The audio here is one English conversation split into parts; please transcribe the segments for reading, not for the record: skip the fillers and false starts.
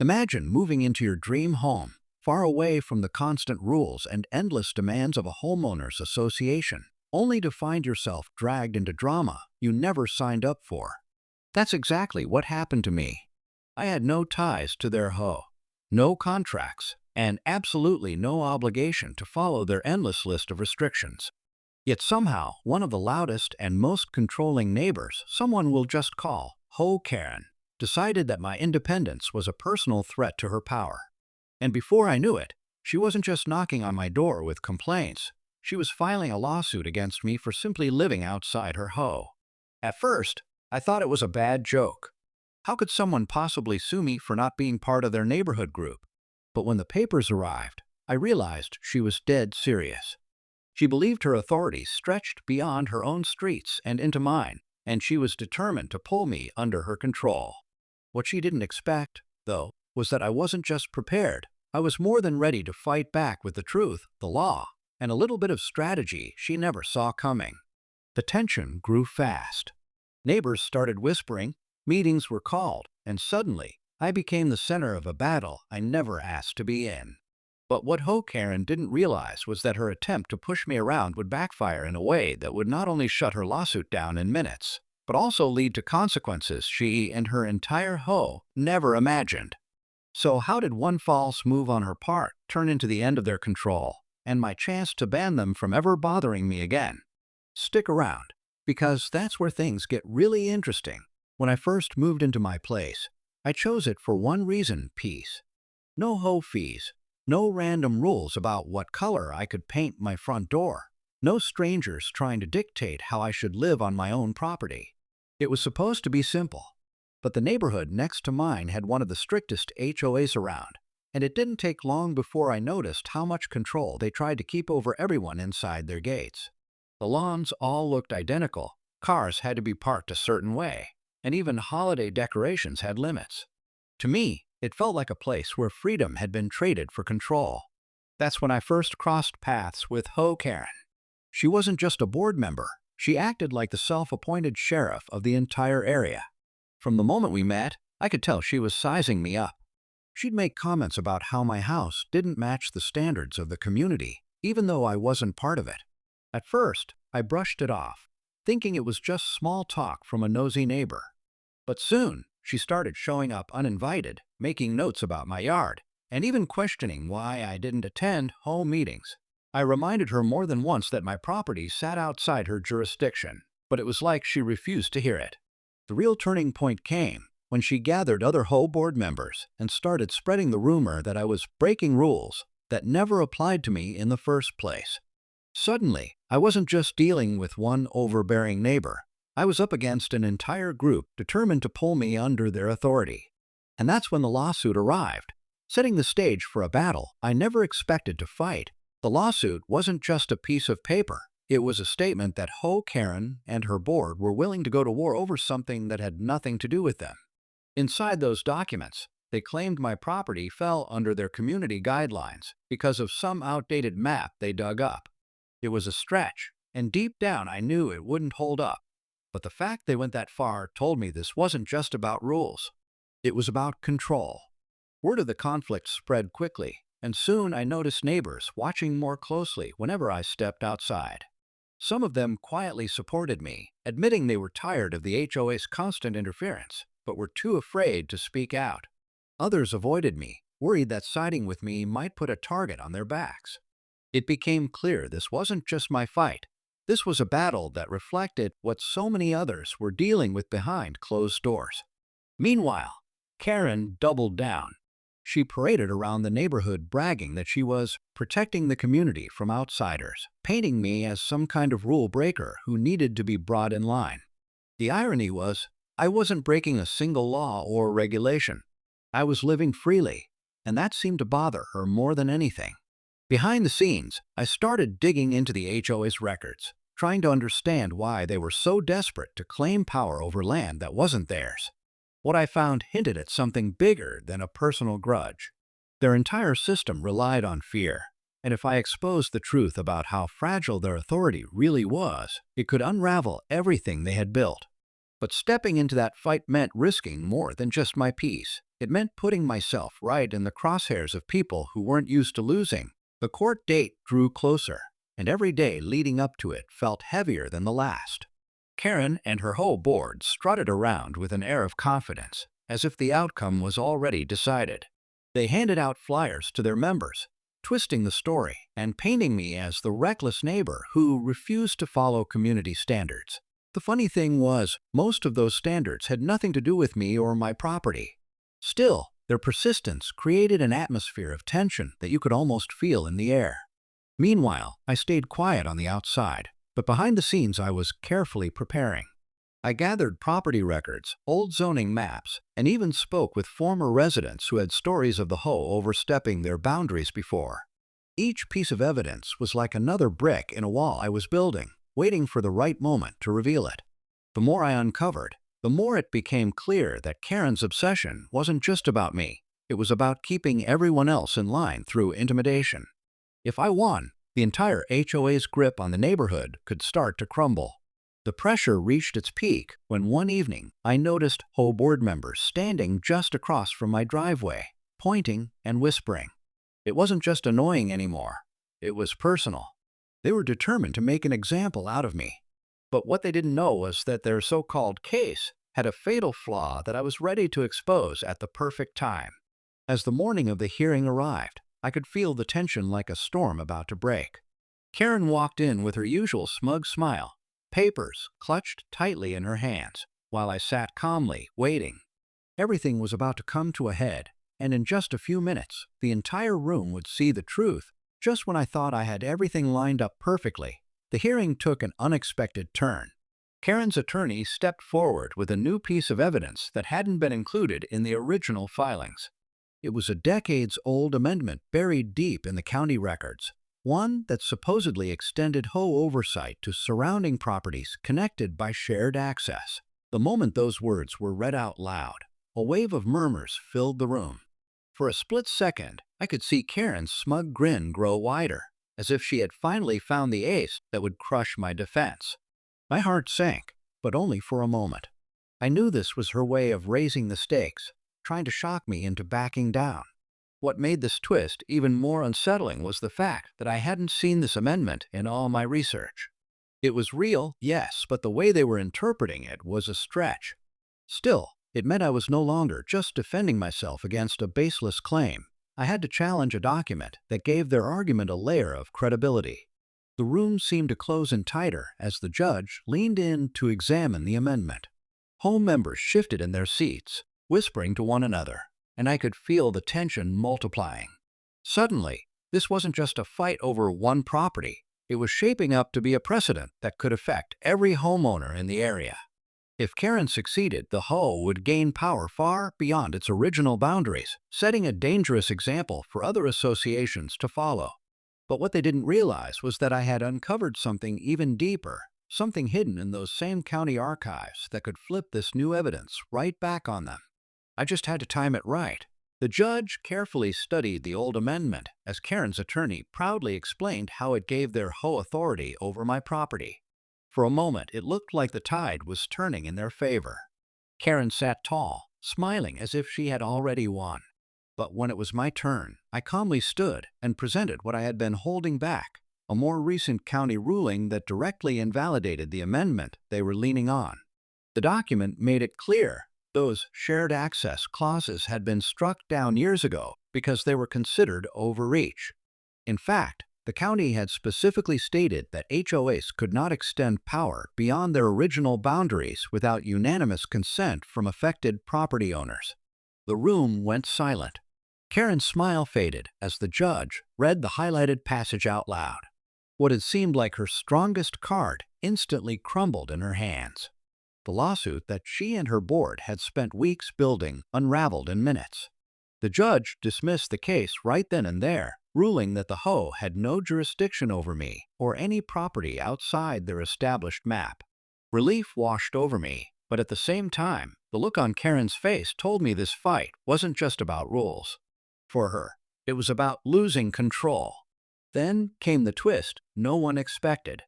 Imagine moving into your dream home, far away from the constant rules and endless demands of a homeowners association, only to find yourself dragged into drama you never signed up for. That's exactly what happened to me. I had no ties to their HOA, no contracts, and absolutely no obligation to follow their endless list of restrictions. Yet somehow, one of the loudest and most controlling neighbors, someone we'll just call HOA Karen, decided that my independence was a personal threat to her power. And before I knew it, she wasn't just knocking on my door with complaints. She was filing a lawsuit against me for simply living outside her HOA. At first, I thought it was a bad joke. How could someone possibly sue me for not being part of their neighborhood group? But when the papers arrived, I realized she was dead serious. She believed her authority stretched beyond her own streets and into mine, and she was determined to pull me under her control. What she didn't expect, though, was that I wasn't just prepared. I was more than ready to fight back with the truth, the law, and a little bit of strategy she never saw coming. The tension grew fast. Neighbors started whispering, meetings were called, and suddenly, I became the center of a battle I never asked to be in. But what HOA Karen didn't realize was that her attempt to push me around would backfire in a way that would not only shut her lawsuit down in minutes, but also lead to consequences she and her entire HOA never imagined. So how did one false move on her part turn into the end of their control and my chance to ban them from ever bothering me again? Stick around, because that's where things get really interesting. When I first moved into my place, I chose it for one reason: peace. No HOA fees, no random rules about what color I could paint my front door, no strangers trying to dictate how I should live on my own property. It was supposed to be simple, but the neighborhood next to mine had one of the strictest HOAs around, and it didn't take long before I noticed how much control they tried to keep over everyone inside their gates. The lawns all looked identical, cars had to be parked a certain way, and even holiday decorations had limits. To me, it felt like a place where freedom had been traded for control. That's when I first crossed paths with HOA Karen. She wasn't just a board member. She acted like the self-appointed sheriff of the entire area. From the moment we met, I could tell she was sizing me up. She'd make comments about how my house didn't match the standards of the community, even though I wasn't part of it. At first, I brushed it off, thinking it was just small talk from a nosy neighbor. But soon, she started showing up uninvited, making notes about my yard, and even questioning why I didn't attend home meetings. I reminded her more than once that my property sat outside her jurisdiction, but it was like she refused to hear it. The real turning point came when she gathered other HOA board members and started spreading the rumor that I was breaking rules that never applied to me in the first place. Suddenly, I wasn't just dealing with one overbearing neighbor. I was up against an entire group determined to pull me under their authority. And that's when the lawsuit arrived, setting the stage for a battle I never expected to fight. The lawsuit wasn't just a piece of paper. It was a statement that HOA Karen and her board were willing to go to war over something that had nothing to do with them. Inside those documents, they claimed my property fell under their community guidelines because of some outdated map they dug up. It was a stretch, and deep down I knew it wouldn't hold up. But the fact they went that far told me this wasn't just about rules. It was about control. Word of the conflict spread quickly, and soon I noticed neighbors watching more closely whenever I stepped outside. Some of them quietly supported me, admitting they were tired of the HOA's constant interference, but were too afraid to speak out. Others avoided me, worried that siding with me might put a target on their backs. It became clear this wasn't just my fight. This was a battle that reflected what so many others were dealing with behind closed doors. Meanwhile, Karen doubled down. She paraded around the neighborhood bragging that she was protecting the community from outsiders, painting me as some kind of rule breaker who needed to be brought in line. The irony was, I wasn't breaking a single law or regulation. I was living freely, and that seemed to bother her more than anything. Behind the scenes, I started digging into the HOA's records, trying to understand why they were so desperate to claim power over land that wasn't theirs. What I found hinted at something bigger than a personal grudge. Their entire system relied on fear, and if I exposed the truth about how fragile their authority really was, it could unravel everything they had built. But stepping into that fight meant risking more than just my peace. It meant putting myself right in the crosshairs of people who weren't used to losing. The court date drew closer, and every day leading up to it felt heavier than the last. Karen and her whole board strutted around with an air of confidence, as if the outcome was already decided. They handed out flyers to their members, twisting the story and painting me as the reckless neighbor who refused to follow community standards. The funny thing was, most of those standards had nothing to do with me or my property. Still, their persistence created an atmosphere of tension that you could almost feel in the air. Meanwhile, I stayed quiet on the outside, but behind the scenes I was carefully preparing. I gathered property records, old zoning maps, and even spoke with former residents who had stories of the HOA overstepping their boundaries before. Each piece of evidence was like another brick in a wall I was building, waiting for the right moment to reveal it. The more I uncovered, the more it became clear that Karen's obsession wasn't just about me. It was about keeping everyone else in line through intimidation. If I won, the entire HOA's grip on the neighborhood could start to crumble. The pressure reached its peak when one evening I noticed HOA board members standing just across from my driveway, pointing and whispering. It wasn't just annoying anymore. It was personal. They were determined to make an example out of me. But what they didn't know was that their so-called case had a fatal flaw that I was ready to expose at the perfect time. As the morning of the hearing arrived, I could feel the tension like a storm about to break. Karen walked in with her usual smug smile, papers clutched tightly in her hands, while I sat calmly, waiting. Everything was about to come to a head, and in just a few minutes, the entire room would see the truth. Just when I thought I had everything lined up perfectly, the hearing took an unexpected turn. Karen's attorney stepped forward with a new piece of evidence that hadn't been included in the original filings. It was a decades-old amendment buried deep in the county records, one that supposedly extended HOA oversight to surrounding properties connected by shared access. The moment those words were read out loud, a wave of murmurs filled the room. For a split second, I could see Karen's smug grin grow wider, as if she had finally found the ace that would crush my defense. My heart sank, but only for a moment. I knew this was her way of raising the stakes, trying to shock me into backing down. What made this twist even more unsettling was the fact that I hadn't seen this amendment in all my research. It was real, yes, but the way they were interpreting it was a stretch. Still, it meant I was no longer just defending myself against a baseless claim. I had to challenge a document that gave their argument a layer of credibility. The room seemed to close in tighter as the judge leaned in to examine the amendment. Home members shifted in their seats, whispering to one another, and I could feel the tension multiplying. Suddenly, this wasn't just a fight over one property. It was shaping up to be a precedent that could affect every homeowner in the area. If Karen succeeded, the HOA would gain power far beyond its original boundaries, setting a dangerous example for other associations to follow. But what they didn't realize was that I had uncovered something even deeper, something hidden in those same county archives that could flip this new evidence right back on them. I just had to time it right. The judge carefully studied the old amendment as Karen's attorney proudly explained how it gave their HOA authority over my property. For a moment, it looked like the tide was turning in their favor. Karen sat tall, smiling as if she had already won. But when it was my turn, I calmly stood and presented what I had been holding back, a more recent county ruling that directly invalidated the amendment they were leaning on. The document made it clear those shared access clauses had been struck down years ago because they were considered overreach. In fact, the county had specifically stated that HOAs could not extend power beyond their original boundaries without unanimous consent from affected property owners. The room went silent. Karen's smile faded as the judge read the highlighted passage out loud. What had seemed like her strongest card instantly crumbled in her hands. The lawsuit that she and her board had spent weeks building unraveled in minutes. The judge dismissed the case right then and there, ruling that the HOA had no jurisdiction over me or any property outside their established map. Relief washed over me, but at the same time, the look on Karen's face told me this fight wasn't just about rules. For her, it was about losing control. Then came the twist no one expected.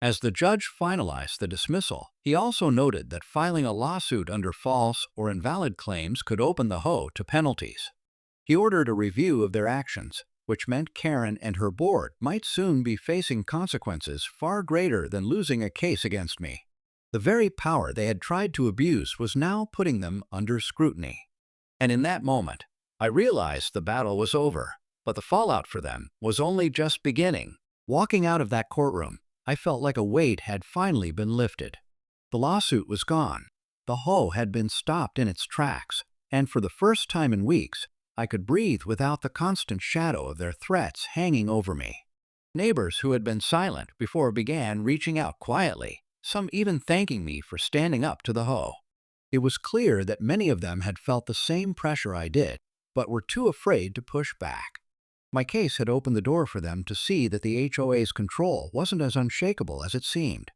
As the judge finalized the dismissal, he also noted that filing a lawsuit under false or invalid claims could open the HOA to penalties. He ordered a review of their actions, which meant Karen and her board might soon be facing consequences far greater than losing a case against me. The very power they had tried to abuse was now putting them under scrutiny. And in that moment, I realized the battle was over, but the fallout for them was only just beginning. Walking out of that courtroom, I felt like a weight had finally been lifted. The lawsuit was gone. The hoe had been stopped in its tracks, and for the first time in weeks, I could breathe without the constant shadow of their threats hanging over me. Neighbors who had been silent before began reaching out quietly, some even thanking me for standing up to the hoe. It was clear that many of them had felt the same pressure I did, but were too afraid to push back. My case had opened the door for them to see that the HOA's control wasn't as unshakable as it seemed.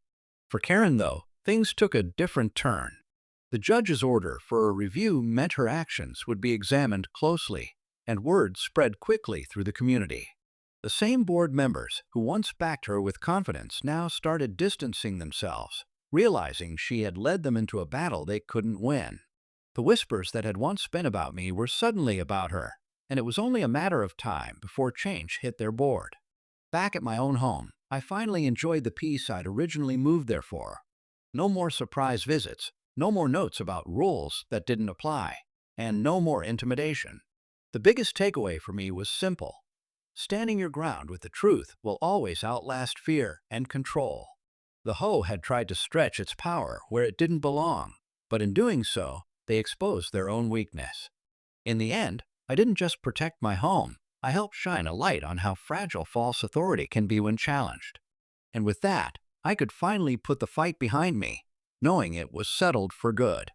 For Karen, though, things took a different turn. The judge's order for a review meant her actions would be examined closely, and word spread quickly through the community. The same board members who once backed her with confidence now started distancing themselves, realizing she had led them into a battle they couldn't win. The whispers that had once been about me were suddenly about her, and it was only a matter of time before change hit their board. Back at my own home, I finally enjoyed the peace I'd originally moved there for. No more surprise visits, no more notes about rules that didn't apply, and no more intimidation. The biggest takeaway for me was simple. Standing your ground with the truth will always outlast fear and control. The hoe had tried to stretch its power where it didn't belong, but in doing so, they exposed their own weakness. In the end, I didn't just protect my home, I helped shine a light on how fragile false authority can be when challenged. And with that, I could finally put the fight behind me, knowing it was settled for good.